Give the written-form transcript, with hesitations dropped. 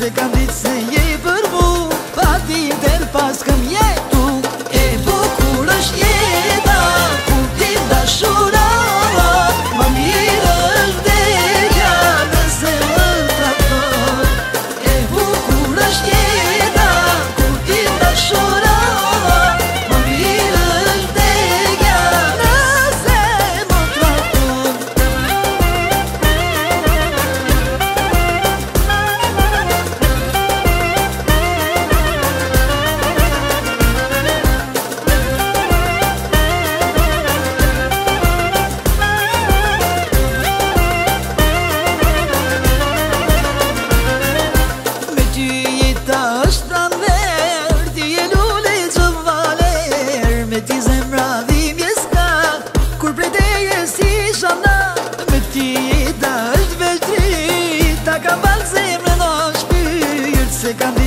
se kam ditë se je për mu, pa tjetër pas kam jetu. E bukur është jeta, kur ti dashura, ma mirë është vdekja nëse më trakton. E bukur është jeta, kur ti dashura, ma mirë është vdekja nëse më trakton. Se kam